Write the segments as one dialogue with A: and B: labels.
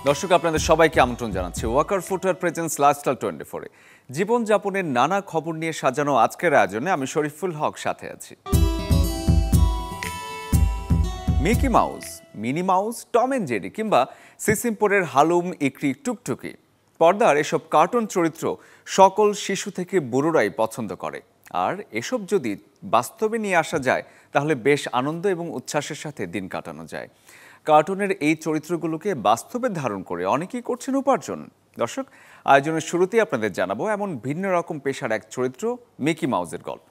A: দর্শক আপনাদের সবাইকে আমন্ত্রণ জানাচ্ছি ওয়াকার ফুটওয়্যার প্রেজেন্স লাইফস্টাইল 24-এ জীবনযাপনের নানা খবর নিয়ে সাজানো আজকের আয়োজনে আমি শরীফুল হক সাথে আছি। Mickey Mouse, Minnie Mouse, Tom and Jerry কিংবা সিসিমপুরের হালুম, ইকরি, টুকটুকি, পর্দার এসব কার্টুন চরিত্র সকল শিশু থেকে বুড়োরাই পছন্দ করে। আর এসব যদি বাস্তবে নিয়ে আসা যায় তাহলে বেশ আনন্দ এবং উচ্ছ্বাসের সাথে দিন কাটানো যায়। কার্টুনের এই চরিত্রগুলোকে বাস্তবে ধারণ করে অনেকেই করছেন উপার্জন। দর্শক, আয়োজনের শুরুতেই আপনাদের জানাবো এমন ভিন্ন রকম পেশার এক চরিত্র মিকি মাউসের গল্প।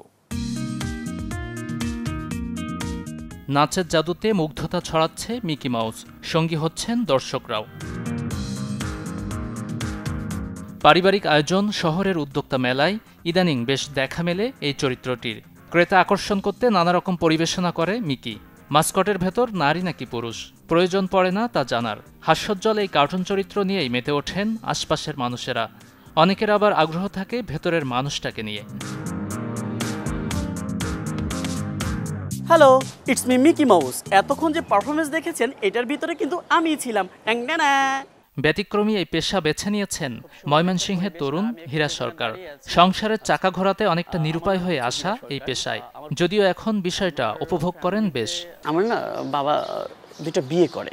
B: নাচের জাদুতে মুগ্ধতা ছড়াচ্ছে মিকি মাউস, সঙ্গী হচ্ছেন দর্শকরাও। পারিবারিক আয়োজন, শহরের উদ্যোক্তা মেলায় ইদানিং বেশ দেখা মেলে এই চরিত্রটির। ক্রেতা আকর্ষণ করতে নানা রকম পরিবেশনা করে মিকি। মাস্কটের ভেতর নারী নাকি পুরুষ প্রয়োজন পড়ে না তা জানার। হাস্যোজ্জ্বল এই কার্টুন চরিত্র নিয়েই মেতে ওঠেন আশপাশের মানুষেরা। অনেকের আবার আগ্রহ থাকে ভেতরের মানুষটাকে নিয়ে।
C: Hello, it's me Mickey mouse. এতক্ষণ যে পারফরমেন্স দেখেছেন এটার ভিতরে কিন্তু আমিই ছিলাম।
B: ব্যতিক্রমী এই পেশা বেছে নিয়েছেন ময়মনসিংহের তরুণ হীরা সরকার। সংসারের চাকা ঘোরাতে অনেকটা নিরুপায় হয়ে আসা এই পেশায়, যদিও এখন বিষয়টা উপভোগ করেন বেশ।
C: আমার না বাবা দুটো বিয়ে করে,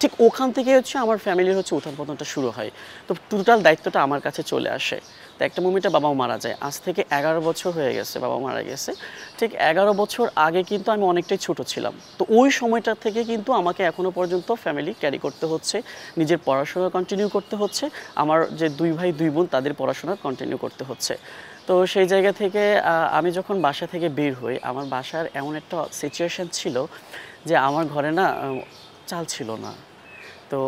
C: ঠিক ওখান থেকে হচ্ছে আমার ফ্যামিলির হচ্ছে উত্থান পতনটা শুরু হয়। তো টোটাল দায়িত্বটা আমার কাছে চলে আসে। তো একটা মোমেন্টে বাবাও মারা যায়। আজ থেকে 11 বছর হয়ে গেছে বাবা মারা গেছে। ঠিক 11 বছর আগে কিন্তু আমি অনেকটাই ছোট ছিলাম। তো ওই সময়টা থেকে কিন্তু আমাকে এখনও পর্যন্ত ফ্যামিলি ক্যারি করতে হচ্ছে, নিজের পড়াশোনা কন্টিনিউ করতে হচ্ছে, আমার যে 2 ভাই 2 বোন তাদের পড়াশোনা কন্টিনিউ করতে হচ্ছে। তো সেই জায়গা থেকে আমি যখন বাসা থেকে বের হই, আমার বাসার এমন একটা সিচুয়েশান ছিল যে আমার ঘরে না চাল ছিল না, তো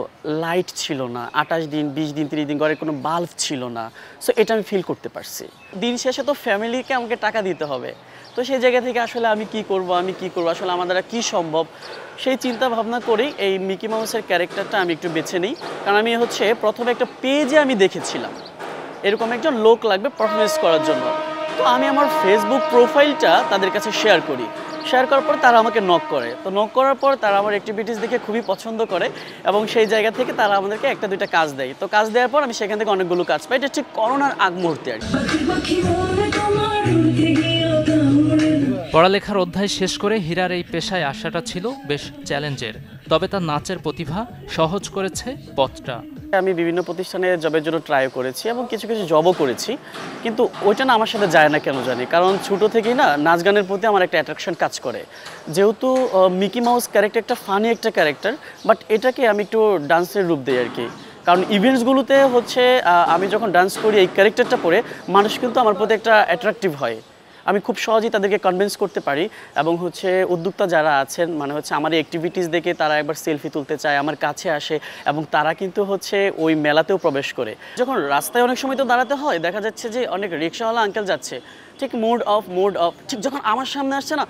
C: লাইট ছিল না, 28 দিন 20 দিন 30 দিন ঘরে কোনো বাল্ব ছিল না। সো এটা আমি ফিল করতে পারছি। দিন শেষে তো ফ্যামিলিকে আমাকে টাকা দিতে হবে। তো সেই জায়গা থেকে আসলে আমি কি করব আসলে আমার দ্বারা কী সম্ভব, সেই চিন্তা ভাবনা করেই এই মিকি মাউসের ক্যারেক্টারটা আমি একটু বেছে নিই। কারণ আমি হচ্ছে প্রথমে একটা পেজে আমি দেখেছিলাম এরকম একজন লোক লাগবে পারফরমেন্স করার জন্য। তো আমি আমার ফেসবুক প্রোফাইলটা তাদের কাছে শেয়ার করি। শেয়ার করার পর তারা আমাকে নক করে। তো নক করার পর তারা আমার অ্যাক্টিভিটিস দেখে খুবই পছন্দ করে এবং সেই জায়গা থেকে তারা আমাদেরকে একটা দুইটা কাজ দেয়। তো কাজ দেওয়ার পর আমি সেখান থেকে অনেকগুলো কাজ পাই। এটা ঠিক করোনার আগ মুহূর্তে আর কি।
B: পড়ালেখার অধ্যায় শেষ করে হীরার এই পেশায় আসাটা ছিল বেশ চ্যালেঞ্জের, তবে তার নাচের প্রতিভা সহজ করেছে পথটা।
C: আমি বিভিন্ন প্রতিষ্ঠানে জবের জন্য ট্রাই করেছি এবং কিছু কিছু জবও করেছি, কিন্তু ওইটা না আমার সাথে যায় না কেন জানি। কারণ ছোটো থেকেই না নাচ গানের প্রতি আমার একটা অ্যাট্রাকশন কাজ করে। যেহেতু মিকি মাউস ক্যারেক্টার একটা ফানি একটা ক্যারেক্টার, বাট এটাকে আমি একটু ডান্সের রূপ দিই আর কি। কারণ ইভেন্টসগুলোতে হচ্ছে আমি যখন ডান্স করি এই ক্যারেক্টারটা পরে মানুষ কিন্তু আমার প্রতি একটা অ্যাট্রাকটিভ হয়। আমি খুব সহজেই তাদেরকে কনভিন্স করতে পারি এবং হচ্ছে উদ্যোক্তা যারা আছেন মানে হচ্ছে আমার এই অ্যাক্টিভিটিস দেখে তারা একবার সেলফি তুলতে চায়, আমার কাছে আসে এবং তারা কিন্তু হচ্ছে ওই মেলাতেও প্রবেশ করে। যখন রাস্তায় অনেক সময় তো দাঁড়াতে হয়, দেখা যাচ্ছে যে অনেক রিক্সাওয়ালা আঙ্কেল যাচ্ছে, ঠিক মোড অফ, ঠিক যখন আমার সামনে আসছে না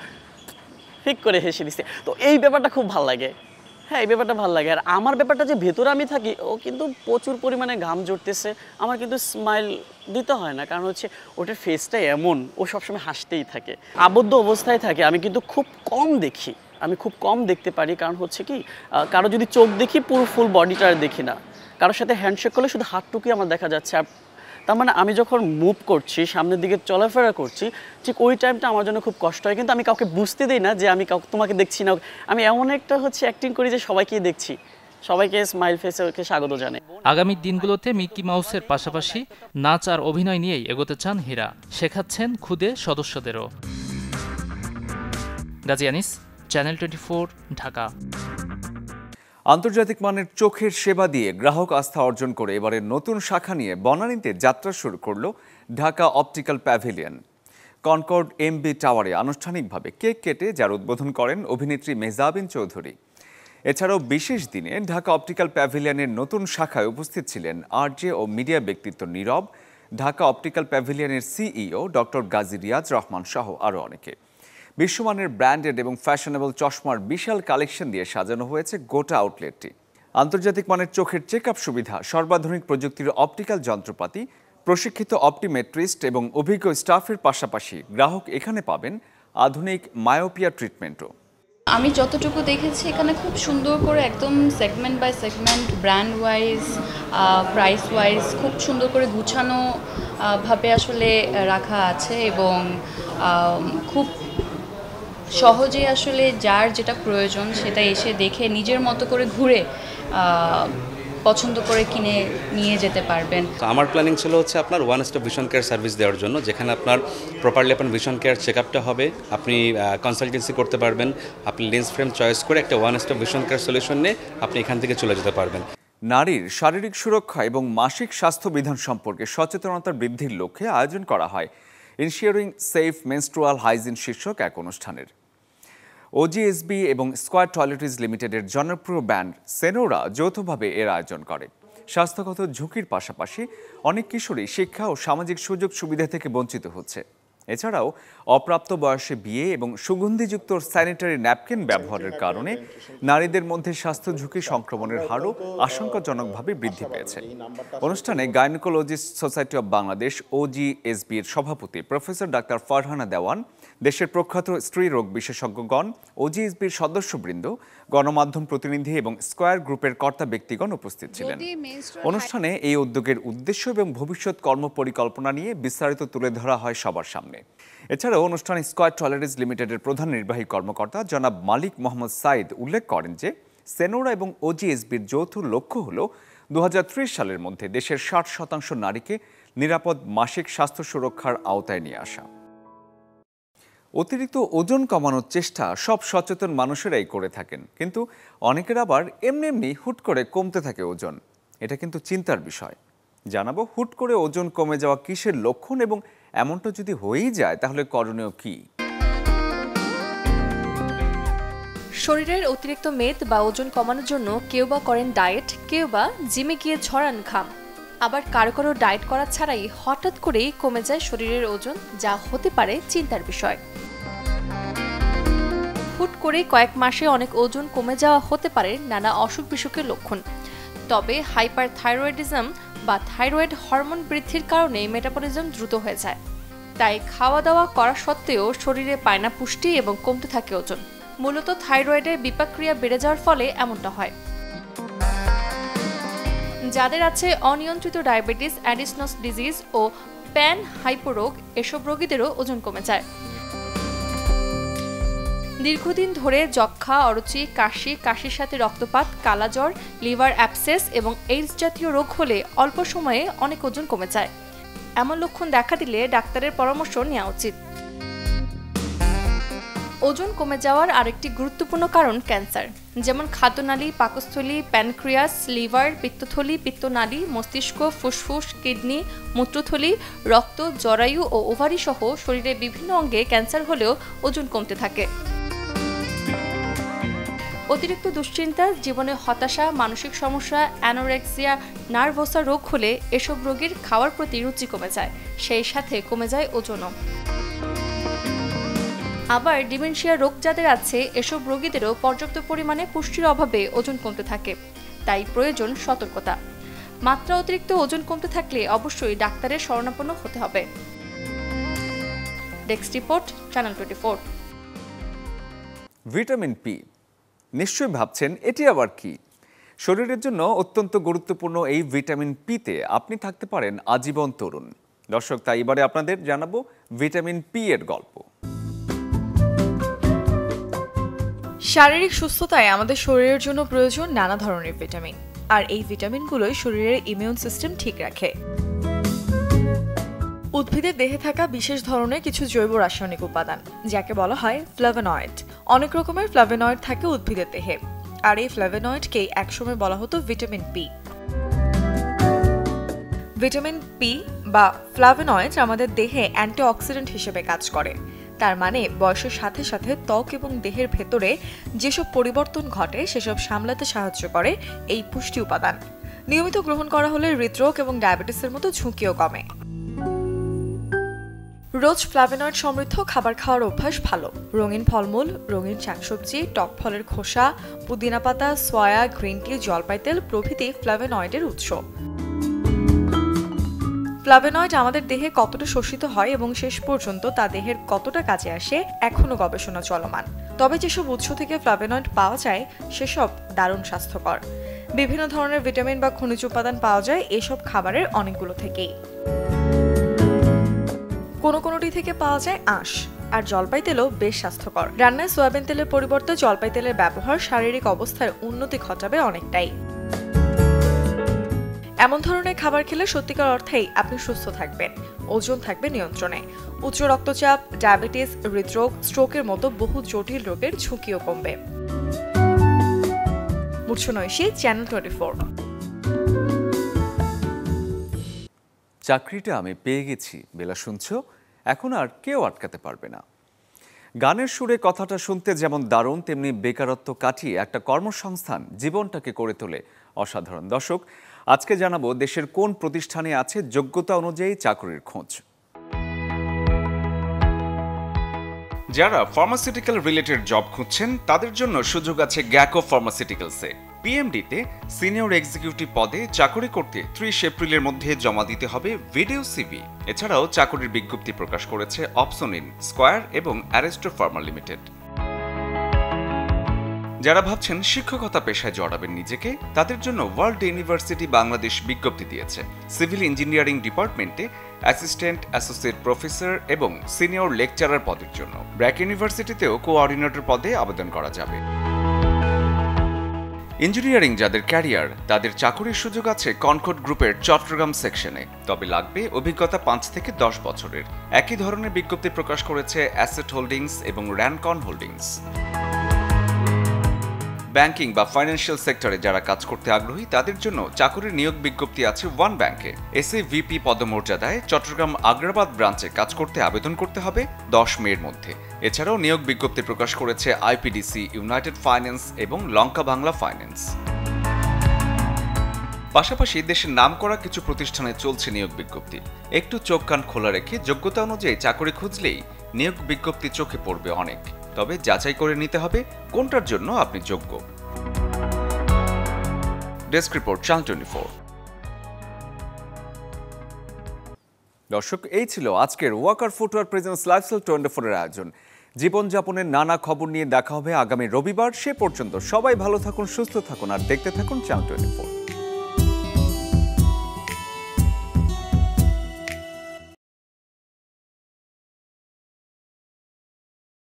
C: ঠিক করে হেসে দিচ্ছে। তো এই ব্যাপারটা খুব ভালো লাগে। হ্যাঁ, এই ব্যাপারটা ভালো লাগে। আর আমার ব্যাপারটা যে ভেতরে আমি থাকি, ও কিন্তু প্রচুর পরিমাণে ঘাম ঝরতেছে, আমার কিন্তু স্মাইল দিতে হয় না, কারণ হচ্ছে ওটার ফেসটা এমন, ও সবসময় হাসতেই থাকে। আবদ্ধ অবস্থায় থাকে, আমি কিন্তু খুব কম দেখি, আমি খুব কম দেখতে পারি। কারণ হচ্ছে কি, কারো যদি চোখ দেখি পুরো ফুল বডিটা আর দেখি না, কারোর সাথে হ্যান্ডশেক করলে শুধু হাতটুকুই আমার দেখা যাচ্ছে। আর তার মানে আমি যখন মুভ করছি, সামনের দিকে চলাফেরা করছি, ঠিক ওই টাইমটা আমার জন্য খুব কষ্ট হয়। কিন্তু আমি কাউকে বুঝতে দিই না যে আমি তোমাকে দেখছি না। আমি এমন একটা হচ্ছে অ্যাক্টিং করি যে সবাইকেই দেখছি, সবাইকে স্মাইল ফেসে ওকে স্বাগত জানাই।
B: আগামী দিনগুলোতে মিকি মাউসের পাশাপাশি নাচ আর অভিনয় নিয়েই এগোতে চান হীরা। শেখাচ্ছেন খুদে সদস্যদেরও। গাজী আনিস, চ্যানেল 24, ঢাকা।
A: আন্তর্জাতিক মানের চোখের সেবা দিয়ে গ্রাহক আস্থা অর্জন করে এবারে নতুন শাখা নিয়ে বনানীতে যাত্রা শুরু করল Dhaka optical pavilion. Concord MB টাওয়ারে আনুষ্ঠানিকভাবে কেক কেটে যার উদ্বোধন করেন অভিনেত্রী মেহজাবিন চৌধুরী। এছাড়াও বিশেষ দিনে ঢাকা অপটিক্যাল প্যাভিলিয়নের নতুন শাখায় উপস্থিত ছিলেন আরজে ও মিডিয়া ব্যক্তিত্ব নীরব, ঢাকা অপটিক্যাল প্যাভিলিয়নের সিইও ডক্টর গাজী রিয়াজ রহমান সহ আরও অনেকে। বিশ্বমানের ব্র্যান্ডেড এবং ফ্যাশনেবল চশমার বিশাল কালেকশন দিয়ে সাজানো হয়েছে গোটা আউটলেটটি। আন্তর্জাতিক মানের চোখের চেক আপ সুবিধা, সর্বাধুনিক প্রযুক্তির অপটিক্যাল যন্ত্রপাতি, প্রশিক্ষিত অপটিমেট্রিস্ট এবং অভিজ্ঞ স্টাফের পাশাপাশি গ্রাহক এখানে পাবেন আধুনিক মায়োপিয়া ট্রিটমেন্টও।
D: আমি যতটুকু দেখেছি এখানে খুব সুন্দর করে একদম segment by segment, brand wise, price wise খুব সুন্দর করে গুছানো ভাবে আসলে রাখা আছে এবং খুব সহজে আসলে যার যেটা প্রয়োজন সেটা এসে দেখে নিজের মতো করে ঘুরে পছন্দ করে কিনে নিয়ে যেতে পারবেন।
E: তো আমার প্ল্যানিং ছিল হচ্ছে আপনার one stop vision care service দেওয়ার জন্য, যেখানে আপনার প্রপারলি আপনার ভিশন কেয়ার চেক আপটা হবে, আপনি কনসালটেন্সি করতে পারবেন, আপনি লেন্স ফ্রেম চয়েস করে একটা one stop vision care solution নিয়ে আপনি এখান থেকে চলে যেতে পারবেন।
A: নারীর শারীরিক সুরক্ষা এবং মাসিক স্বাস্থ্য বিধান সম্পর্কে সচেতনতা বৃদ্ধির লক্ষ্যে আয়োজন করা হয় ইনশিওরিং সেফ মেনস্ট্রুয়াল হাইজিন শীর্ষক এক অনুষ্ঠানের। ওজিএসবি এবং স্কয়ার টয়লেট্রিজ লিমিটেডের জনপ্রিয় ব্র্যান্ড সেনোরা যৌথভাবে এর আয়োজন করে। স্বাস্থ্যগত ঝুঁকির পাশাপাশি অনেক কিশোরী শিক্ষা ও সামাজিক সুযোগ সুবিধা থেকে বঞ্চিত হচ্ছে। এছাড়াও অপ্রাপ্ত বয়সে বিয়ে এবং সুগন্ধিযুক্ত স্যানিটারি ন্যাপকিন ব্যবহারের কারণে নারীদের মধ্যে স্বাস্থ্য ঝুঁকি সংক্রমণের হারও আশঙ্কাজনকভাবে বৃদ্ধি পেয়েছে। অনুষ্ঠানে গাইনোকোলজিস্ট সোসাইটি অব বাংলাদেশ ওজিএসবির সভাপতি প্রফেসর ডাক্তার ফারহানা দেওয়ান, দেশের প্রখ্যাত স্ত্রী রোগ বিশেষজ্ঞগণ, ওজিএসবির সদস্যবৃন্দ, গণমাধ্যম প্রতিনিধি এবং স্কয়ার গ্রুপের কর্তা ব্যক্তিগণ উপস্থিত ছিলেন। অনুষ্ঠানে এই উদ্যোগের উদ্দেশ্য এবং ভবিষ্যৎ কর্মপরিকল্পনা নিয়ে বিস্তারিত তুলে ধরা হয় সবার সামনে। এছাড়াও অনুষ্ঠানে স্কয়ার টয়লেট্রিজ লিমিটেডের প্রধান নির্বাহী কর্মকর্তা জনাব মালিক মোহাম্মদ সাইদ উল্লেখ করেন যে সেনোরা এবং ওজিএসবির যৌথ লক্ষ্য হল 2030 সালের মধ্যে দেশের 60% নারীকে নিরাপদ মাসিক স্বাস্থ্য সুরক্ষার আওতায় নিয়ে আসা। অতিরিক্ত ওজন কমানোর চেষ্টা সব সচেতন মানুষেরাই করে থাকেন, কিন্তু অনেকের আবার এমনি হুট করে কমতে থাকে ওজন। এটা কিন্তু চিন্তার বিষয়। জানাবো হুট করে ওজন কমে যাওয়া কিসের লক্ষণ এবং এমনটা যদি হয়েই যায় তাহলে করণীয় কি।
F: শরীরের অতিরিক্ত মেদ বা ওজন কমানোর জন্য কেউ বা করেন ডায়েট, কেউ বা জিমে গিয়ে ঝরান ঘাম, আবার কারো কারো ডায়েট করা ছাড়াই হঠাৎ করেই কমে যায় শরীরের ওজন, যা হতে পারে চিন্তার বিষয়। হুট করে কয়েক মাসে অনেক ওজন কমে যাওয়া হতে পারে নানা অসুখ বিসুখের লক্ষণ। তবে হাইপার থাইরয়েডিজম বা থাইরয়েড হরমোন বৃদ্ধির কারণে মেটাবলিজম দ্রুত হয়ে যায়। তাই খাওয়া দাওয়া করা সত্ত্বেও শরীরে পায় না পুষ্টি এবং কমতে থাকে ওজন। মূলত থাইরয়েডের বিপাকক্রিয়া বেড়ে যাওয়ার ফলে এমনটা হয়। যাদের আছে অনিয়ন্ত্রিত ডায়াবেটিস, অ্যাডিসনস ডিজিজ ও প্যান হাইপোরোগ, এসব রোগীদেরও ওজন কমে যায়। দীর্ঘদিন ধরে যক্ষ্মা, অরুচি, কাশির সাথে রক্তপাত, কালাজ্বর, লিভার অ্যাবসেস এবং এইডস জাতীয় রোগ হলে অল্প সময়ে অনেক ওজন কমে যায়। এমন লক্ষণ দেখা দিলে ডাক্তারের পরামর্শ নেওয়া উচিত। ওজন কমে যাওয়ার আরেকটি গুরুত্বপূর্ণ কারণ ক্যান্সার, যেমন খাদ্যনালী, পাকস্থলী, প্যানক্রিয়াস, লিভার, পিত্তথলি, পিত্তনালী, মস্তিষ্ক, ফুসফুস, কিডনি, মূত্রথলি, রক্ত, জরায়ু ও ওভারি সহ শরীরের বিভিন্ন অঙ্গে ক্যান্সার হলেও ওজন কমতে থাকে। অতিরিক্ত দুশ্চিন্তা, জীবনে হতাশা, মানসিক সমস্যা, অ্যানোরেক্সিয়া নার্ভোসা রোগ হলে এসব রোগীর খাওয়ার প্রতি রুচি কমে যায়, সেই সাথে কমে যায় ওজনও। আবার ডিমেনশিয়া রোগ যাদের আছে, এসব রোগীদেরও পর্যাপ্ত পরিমাণে পুষ্টির অভাবে ওজন কমতে থাকে। তাই প্রয়োজন সতর্কতা। মাত্রা অতিরিক্ত ওজন কমতে থাকলে অবশ্যই ডাক্তারের শরণাপন্ন হতে হবে। Desk report, channel 24।
A: Vitamin P, নিশ্চয়ই ভাবছেন এটি আবার কি? শরীরের জন্য অত্যন্ত গুরুত্বপূর্ণ এই ভিটামিন পিতে আপনি থাকতে পারেন আজীবন তরুণ। দর্শক, তাই এবারে আপনাদের জানাবো ভিটামিন পি এর গল্প।
G: শারীরিক সুস্থতায় আমাদের শরীরের জন্য প্রয়োজন নানা ধরনের ভিটামিন, আর এই ভিটামিনগুলোই শরীরের ইমিউন সিস্টেম ঠিক রাখে। উদ্ভিদের দেহে থাকা বিশেষ ধরনের কিছু জৈব রাসায়নিক উপাদান, যাকে বলা হয় ফ্ল্যাভোনয়েড। অনেক রকমের ফ্ল্যাভোনয়েড থাকে উদ্ভিদের দেহে, আর এই ফ্ল্যাভোনয়েডকে একসময় বলা হতো ভিটামিন পি। ভিটামিন পি বা ফ্ল্যাভোনয়েড আমাদের দেহে অ্যান্টিঅক্সিডেন্ট হিসেবে কাজ করে। তার মানে বয়সের সাথে সাথে ত্বক এবং দেহের ভেতরে যেসব পরিবর্তন ঘটে সেসব সামলাতে সাহায্য করে এই পুষ্টি উপাদান। নিয়মিত গ্রহণ করা হলে হৃদরোগ এবং ডায়াবেটিসের মতো ঝুঁকিও কমে। রোজ ফ্ল্যাভোনয়েড সমৃদ্ধ খাবার খাওয়ার অভ্যাস ভালো। রঙিন ফলমূল, রঙিন শাকসবজি, টক ফলের খোসা, পুদিনা পাতা, সয়া, গ্রিন টি, জলপাই তেল প্রভৃতি ফ্ল্যাভোনয়েডের উৎস। ফ্ল্যাভোনয়েড আমাদের দেহে কতটা শোষিত হয় এবং শেষ পর্যন্ত তা দেহের কতটা কাজে আসে এখনো গবেষণা চলমান। তবে যেসব উৎস থেকে ফ্লাভোনয়েড পাওয়া যায় সেসব দারুণ স্বাস্থ্যকর। বিভিন্ন ধরনের ভিটামিন বা খনিজ উপাদান পাওয়া যায় এসব খাবারের অনেকগুলো থেকেই। কোনোটি থেকে পাওয়া যায় আঁশ, আর জলপাই তেলও বেশ স্বাস্থ্যকর। রান্নায় সয়াবিন তেলের পরিবর্তে জলপাই তেলের ব্যবহার শারীরিক অবস্থার উন্নতি ঘটাবে অনেকটাই। এমন ধরনের খাবার খেলে সত্যিকার অর্থেই আপনি সুস্থ থাকবেন, ওজন থাকবে নিয়ন্ত্রণে, উচ্চ রক্তচাপ, ডায়াবেটিস, হৃদরোগ, স্ট্রোকের মতো বহু জটিল রোগের ঝুঁকিও কমবে। মূর্ছনা ঐশী, চ্যানেল 24।
A: চাকরিটা আমি পেয়ে গেছি বেলা শুনছো, এখন আর কেউ আটকাতে পারবে না। গানের সুরে কথাটা শুনতে যেমন দারুণ, তেমনি বেকারত্ব কাটিয়ে একটা কর্মসংস্থান জীবনটাকে করে তোলে অসাধারণ। দর্শক, আজকে জানাবো দেশের কোন প্রতিষ্ঠানে আছে যোগ্যতা অনুযায়ী চাকরির খোঁজ। যারা ফার্মাসিউটিক্যাল রিলেটেড জব খুঁজছেন তাদের জন্য সুযোগ আছে গ্যাকো ফার্মাসিউটিক্যালসে। পিএমডিতে সিনিয়র এক্সিকিউটিভ পদে চাকরি করতে 30 এপ্রিলের মধ্যে জমা দিতে হবে ভিডিও সিভি। এছাড়াও চাকরির বিজ্ঞপ্তি প্রকাশ করেছে অপসনিন, স্কয়ার এবং অ্যারেস্টো ফার্মা লিমিটেড। যারা ভাবছেন শিক্ষকতা পেশায় জড়াবেন নিজেকে, তাদের জন্য ওয়ার্ল্ড ইউনিভার্সিটি বাংলাদেশ বিজ্ঞপ্তি দিয়েছে সিভিল ইঞ্জিনিয়ারিং ডিপার্টমেন্টে অ্যাসিস্ট্যান্ট অ্যাসোসিয়েট প্রফেসর এবং সিনিয়র লেকচারার পদের জন্য। ব্র্যাক ইউনিভার্সিটিতেও কোঅর্ডিনেটর পদে আবেদন করা যাবে। ইঞ্জিনিয়ারিং যাদের ক্যারিয়ার, তাদের চাকরির সুযোগ আছে কনকর্ড গ্রুপের চট্টগ্রাম সেকশনে, তবে লাগবে অভিজ্ঞতা 5 থেকে 10 বছরের। একই ধরনের বিজ্ঞপ্তি প্রকাশ করেছে অ্যাসেট হোল্ডিংস এবং র্যানকন হোল্ডিংস। ব্যাংকিং বা ফাইন্যান্সিয়াল সেক্টরে যারা কাজ করতে আগ্রহী তাদের জন্য চাকরির নিয়োগ বিজ্ঞপ্তি আছে ওয়ান ব্যাংকে। এসএভিপি পদমর্যাদায় চট্টগ্রাম আগ্রাবাদ ব্রাঞ্চে কাজ করতে আবেদন করতে হবে 10 মের মধ্যে। এছাড়াও নিয়োগ বিজ্ঞপ্তি প্রকাশ করেছে আইপিডিসি, ইউনাইটেড ফাইন্যান্স এবং লঙ্কা বাংলা ফাইন্যান্স। পাশাপাশি দেশের নামকরা কিছু প্রতিষ্ঠানে চলছে নিয়োগ বিজ্ঞপ্তি। একটু চোখ কান খোলা রেখে যোগ্যতা অনুযায়ী চাকরি খুঁজলেই নিয়োগ বিজ্ঞপ্তি চোখে পড়বে অনেক। তবে যাচাই করে নিতে হবে কোনটার জন্য আপনি যোগ্য। Desk report, channel 24। দর্শক, এই ছিল আজকের ওয়াকার ফুটওয়্যার প্রেজেন্টস লাইফস্টাইল 24 এর আয়োজন। জীবনযাপনের নানা খবর নিয়ে দেখা হবে আগামী রবিবার। সে পর্যন্ত সবাই ভালো থাকুন, সুস্থ থাকুন আর দেখতে থাকুন চ্যানেল 24।